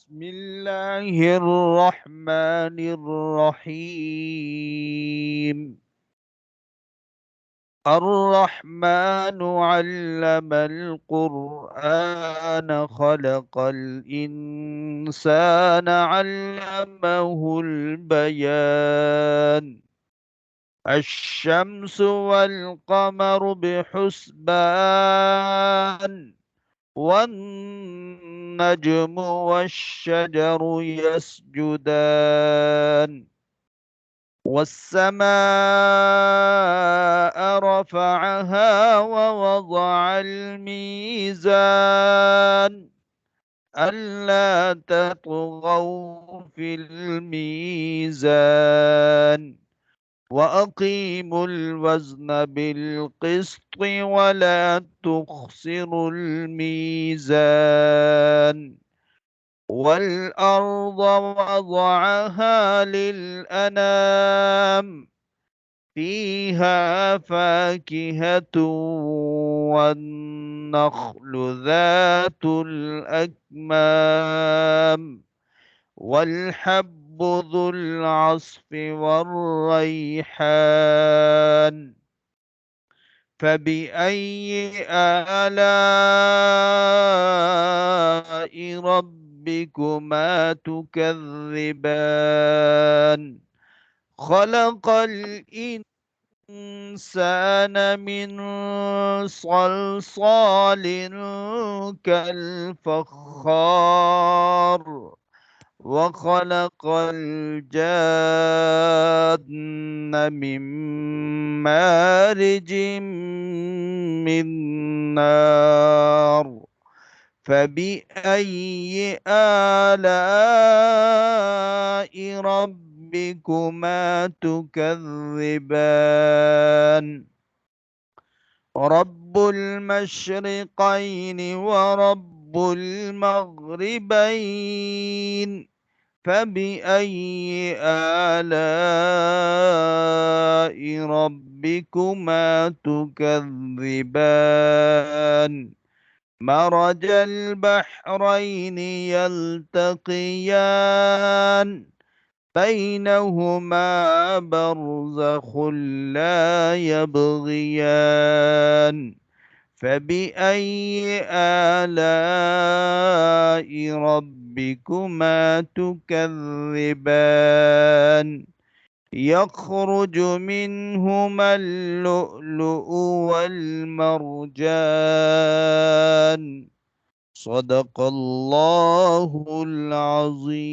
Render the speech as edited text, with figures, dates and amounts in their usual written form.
بسم الله الرحمن الرحيم. الرحمن علم القرآن خلق الإنسان علمه البيان. الشمس والقمر بحسبان، والنجم والشجر يسجدان، والسماء رفعها ووضع الميزان ألا تطغوا في الميزان وأقيموا الوزن بالقسط ولا تخسروا الميزان. والأرض وضعها للأنام، فيها فاكهة والنخل ذات الأكمام والحب ذو العصف والريحان. فبأي آلاء ربكما تكذبان؟ خلق الإنسان من صلصال كالفخار، وخلق الجان من مارج من نار. فبأي آلاء ربكما تكذبان؟ رب المشرقين ورب المغربين. فبأي آلاء ربكما تكذبان؟ مرج البحرين يلتقيان، بينهما برزخ لا يبغيان. فبأي آلاء ربكما تكذبان؟ يخرج منهما اللؤلؤ والمرجان. صدق الله العظيم.